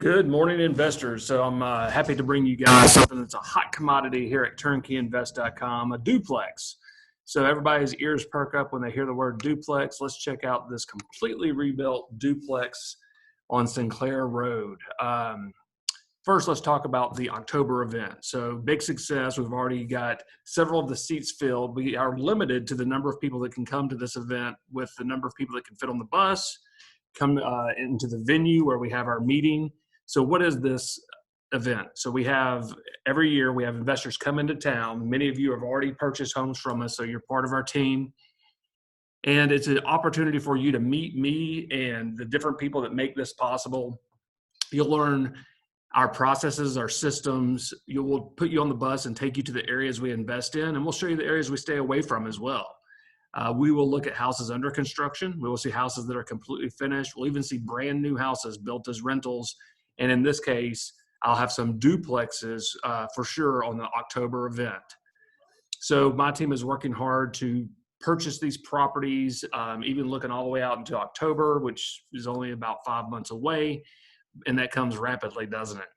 Good morning, investors. So I'm happy to bring you guys something that's a hot commodity here at TurnkeyInvest.com, a duplex. So everybody's ears perk up when they hear the word duplex. Let's check out this completely rebuilt duplex on Sinclair Road. First, let's talk about the October event. So big success. We've already got several of the seats filled. We are limited to the number of people that can come to this event with the number of people that can fit on the bus, come into the venue where we have our meeting. So what is this event? So we have, every year we have investors come into town. Many of you have already purchased homes from us, so you're part of our team. And it's an opportunity for you to meet me and the different people that make this possible. You'll learn our processes, our systems. We'll put you on the bus and take you to the areas we invest in, and we'll show you the areas we stay away from as well. We will look at houses under construction. We will see houses that are completely finished. We'll even see brand new houses built as rentals. And in this case, I'll have some duplexes for sure on the October event. So my team is working hard to purchase these properties, even looking all the way out into October, which is only about 5 months away. And that comes rapidly, doesn't it?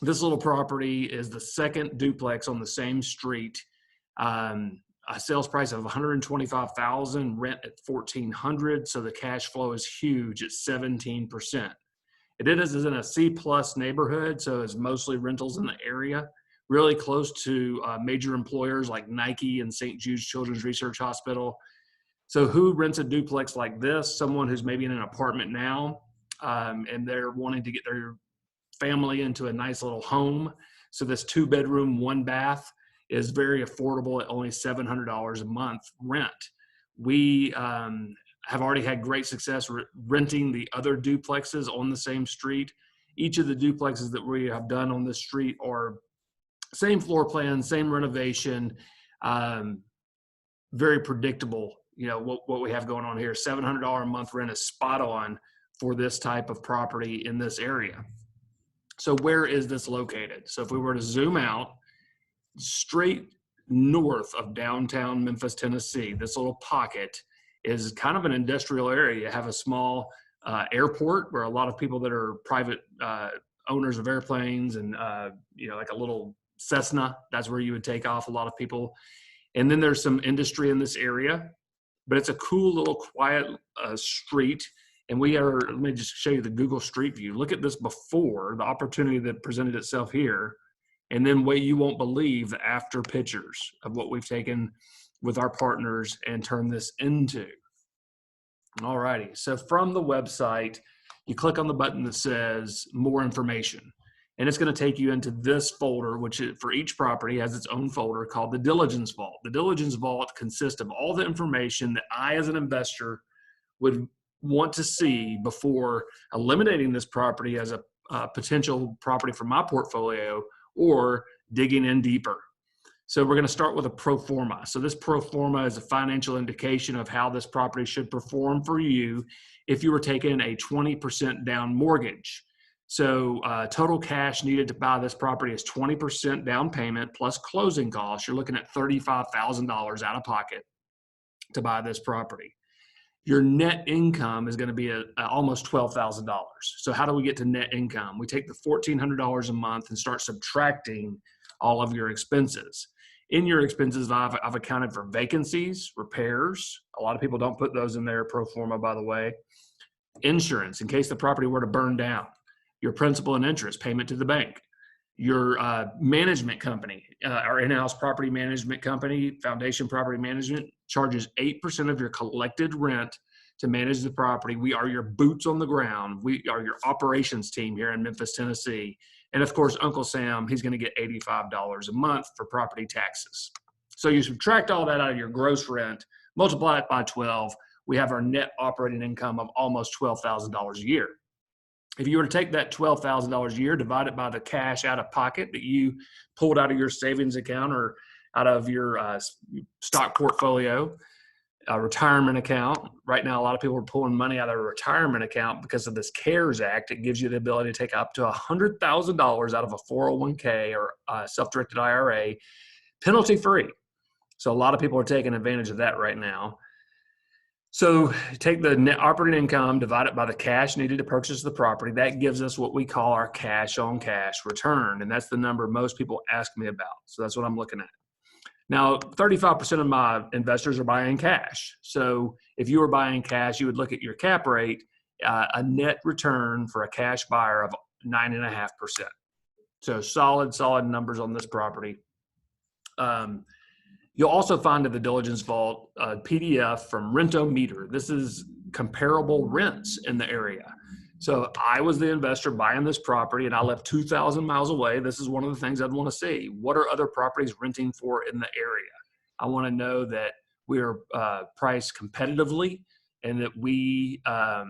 This little property is the second duplex on the same street. A sales price of $125,000, rent at $1,400. So the cash flow is huge at 17%. It is in a C+ neighborhood, so it's mostly rentals in the area, really close to major employers like Nike and St. Jude's Children's Research Hospital. So who rents a duplex like this? Someone who's maybe in an apartment now, and they're wanting to get their family into a nice little home. So this 2-bedroom, 1-bath is very affordable at only $700 a month rent. We have already had great success renting the other duplexes on the same street. Each of the duplexes that we have done on this street are same floor plan, same renovation, very predictable. You know, what we have going on here. $700 a month rent is spot on for this type of property in this area. So where is this located? So if we were to zoom out, straight north of downtown Memphis, Tennessee, this little pocket is kind of an industrial area. You have a small airport where a lot of people that are private owners of airplanes and, like a little Cessna, that's where you would take off a lot of people. And then there's some industry in this area, but it's a cool little quiet street. And let me just show you the Google Street View. Look at this before, the opportunity that presented itself here. And then you won't believe the after pictures of what we've taken with our partners and turned this into. All righty, so from the website, you click on the button that says more information, and it's going to take you into this folder, which for each property has its own folder called the Diligence Vault. The Diligence Vault consists of all the information that I, as an investor, would want to see before eliminating this property as a potential property for my portfolio or digging in deeper. So we're going to start with a pro forma. So this pro forma is a financial indication of how this property should perform for you if you were taking a 20% down mortgage. So total cash needed to buy this property is 20% down payment plus closing costs. You're looking at $35,000 out of pocket to buy this property. Your net income is going to be almost $12,000. So how do we get to net income? We take the $1,400 a month and start subtracting all of your expenses. In your expenses, I've accounted for vacancies, repairs. A lot of people don't put those in their pro forma, by the way. Insurance, in case the property were to burn down. Your principal and interest, payment to the bank. Your management company, our in-house property management company, Foundation Property Management, charges 8% of your collected rent to manage the property. We are your boots on the ground. We are your operations team here in Memphis, Tennessee. And of course, Uncle Sam, he's going to get $85 a month for property taxes. So you subtract all that out of your gross rent, multiply it by 12. We have our net operating income of almost $12,000 a year. If you were to take that $12,000 a year, divide it by the cash out of pocket that you pulled out of your savings account or out of your stock portfolio, a retirement account. Right now, a lot of people are pulling money out of a retirement account because of this CARES Act. It gives you the ability to take up to $100,000 out of a 401k or a self-directed IRA, penalty free. So a lot of people are taking advantage of that right now. So take the net operating income, divide it by the cash needed to purchase the property. That gives us what we call our cash on cash return. And that's the number most people ask me about. So that's what I'm looking at. Now, 35% of my investors are buying cash. So if you were buying cash, you would look at your cap rate, a net return for a cash buyer of 9.5%. So solid numbers on this property. You'll also find in the diligence vault a PDF from Rentometer. This is comparable rents in the area. So I was the investor buying this property and I live 2,000 miles away. This is one of the things I'd want to see. What are other properties renting for in the area? I want to know that we are priced competitively and that we are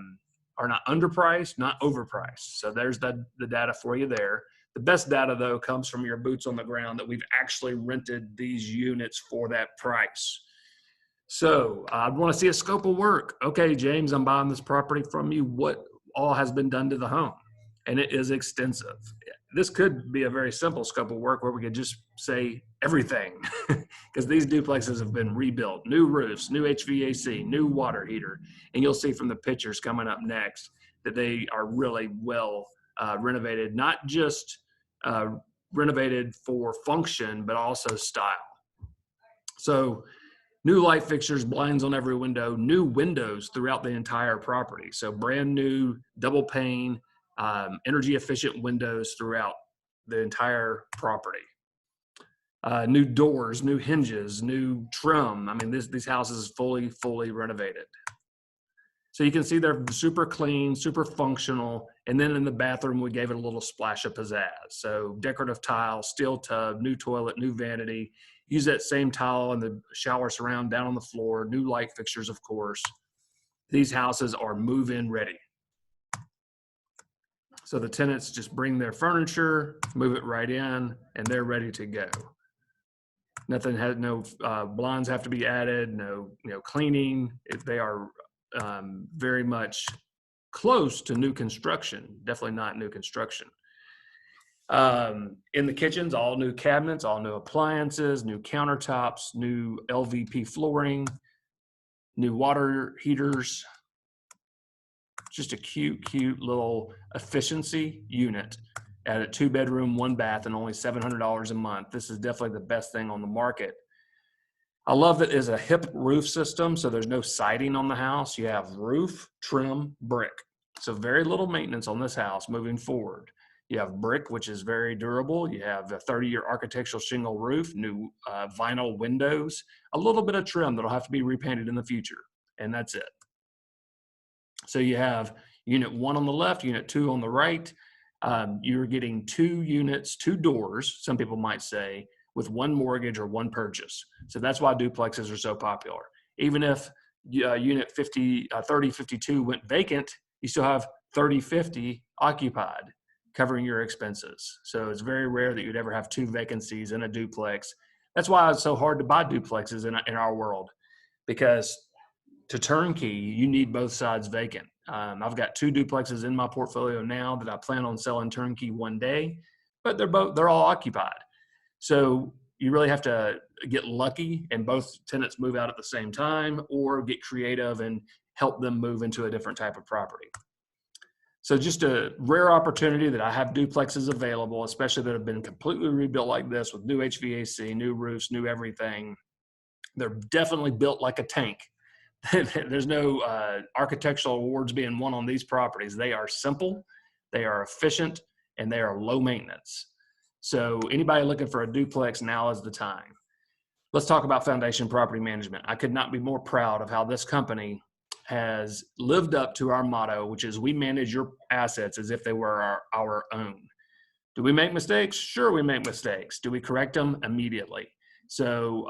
not underpriced, not overpriced. So there's the data for you there. The best data, though, comes from your boots on the ground that we've actually rented these units for that price. So I'd want to see a scope of work. Okay, James, I'm buying this property from you. What all has been done to the home? And it is extensive. This could be a very simple scope of work where we could just say everything because these duplexes have been rebuilt, new roofs, new HVAC, new water heater. And you'll see from the pictures coming up next that they are really well renovated, not just renovated for function, but also style. So new light fixtures, blinds on every window, new windows throughout the entire property. So brand new double pane, energy efficient windows throughout the entire property. New doors, new hinges, new trim. I mean, these houses fully renovated. So you can see they're super clean, super functional. And then in the bathroom, we gave it a little splash of pizzazz. So decorative tile, steel tub, new toilet, new vanity. Use that same tile in the shower surround down on the floor, new light fixtures, of course. These houses are move-in ready. So the tenants just bring their furniture, move it right in, and they're ready to go. Nothing has, no blinds have to be added, no cleaning. If they are very much close to new construction, definitely not new construction. In the kitchens, all new cabinets, all new appliances, new countertops, new LVP flooring, new water heaters. Just a cute little efficiency unit at a 2-bedroom, 1-bath, and only $700 a month. This is definitely the best thing on the market. I love that it's a hip roof system, so there's no siding on the house. You have roof, trim, brick. So very little maintenance on this house moving forward. You have brick, which is very durable. You have a 30-year architectural shingle roof, new vinyl windows, a little bit of trim that'll have to be repainted in the future, and that's it. So you have unit 1 on the left, unit 2 on the right. You're getting 2 units, 2 doors, some people might say, with 1 mortgage or 1 purchase. So that's why duplexes are so popular. Even if unit 3052 went vacant, you still have 3050 occupied, covering your expenses. So it's very rare that you'd ever have 2 vacancies in a duplex. That's why it's so hard to buy duplexes in our world, because to turnkey, you need both sides vacant. I've got 2 duplexes in my portfolio now that I plan on selling turnkey one day, but they're all occupied. So you really have to get lucky and both tenants move out at the same time, or get creative and help them move into a different type of property. So just a rare opportunity that I have duplexes available, especially that have been completely rebuilt like this with new HVAC, new roofs, new everything. They're definitely built like a tank. There's no architectural awards being won on these properties. They are simple, they are efficient, and they are low maintenance. So anybody looking for a duplex, now is the time. Let's talk about Foundation Property Management. I could not be more proud of how this company has lived up to our motto, which is we manage your assets as if they were our own. Do we make mistakes? Sure, we make mistakes. Do we correct them? Immediately. So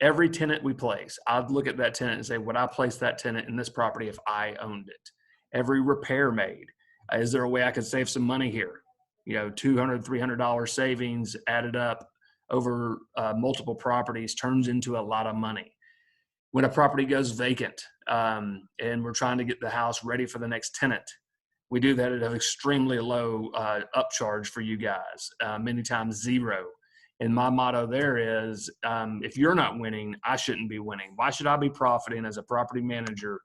every tenant we place, I'd look at that tenant and say, would I place that tenant in this property if I owned it? Every repair made. Is there a way I could save some money here? $200, $300 savings added up over multiple properties turns into a lot of money. When a property goes vacant and we're trying to get the house ready for the next tenant, we do that at an extremely low upcharge for you guys, many times zero. And my motto there is, if you're not winning, I shouldn't be winning. Why should I be profiting as a property manager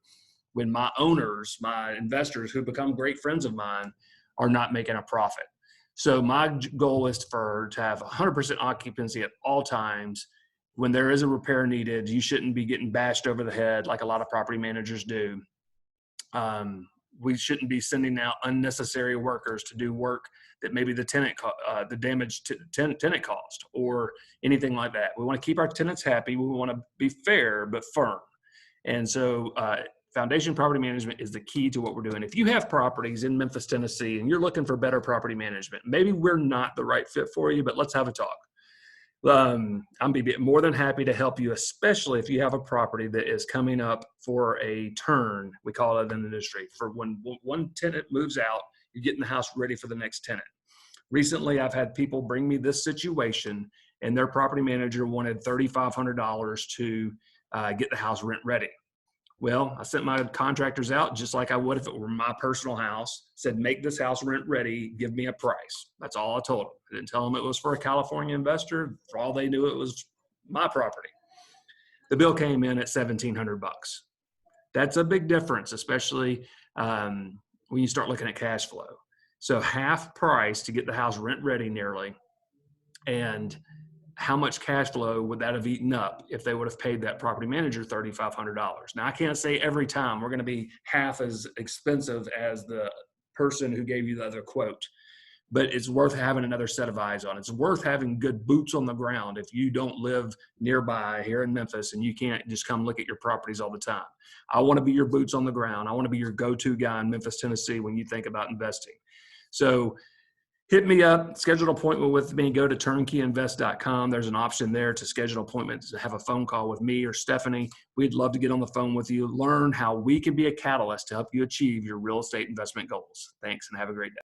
when my owners, my investors who become great friends of mine are not making a profit? So my goal is to have 100% occupancy at all times. When there is a repair needed, you shouldn't be getting bashed over the head like a lot of property managers do. We shouldn't be sending out unnecessary workers to do work that maybe the damage to tenant caused or anything like that. We want to keep our tenants happy. We want to be fair but firm. And so foundation property management is the key to what we're doing. If you have properties in Memphis, Tennessee, and you're looking for better property management, maybe we're not the right fit for you, but let's have a talk. I'm be more than happy to help you, especially if you have a property that is coming up for a turn. We call it in the industry. For when one tenant moves out, you're getting the house ready for the next tenant. Recently, I've had people bring me this situation, and their property manager wanted $3,500 to get the house rent ready. Well, I sent my contractors out just like I would if it were my personal house, said, make this house rent ready, give me a price. That's all I told them. I didn't tell them it was for a California investor. For all they knew, it was my property. The bill came in at $1,700. That's a big difference, especially when you start looking at cash flow. So half price to get the house rent ready nearly, and how much cash flow would that have eaten up if they would have paid that property manager $3,500? Now, I can't say every time we're going to be half as expensive as the person who gave you the other quote, but it's worth having another set of eyes on. It's worth having good boots on the ground if you don't live nearby here in Memphis and you can't just come look at your properties all the time. I want to be your boots on the ground. I want to be your go-to guy in Memphis, Tennessee when you think about investing. So hit me up, schedule an appointment with me, go to TurnkeyInvest.com. There's an option there to schedule an appointment to have a phone call with me or Stephanie. We'd love to get on the phone with you, learn how we can be a catalyst to help you achieve your real estate investment goals. Thanks and have a great day.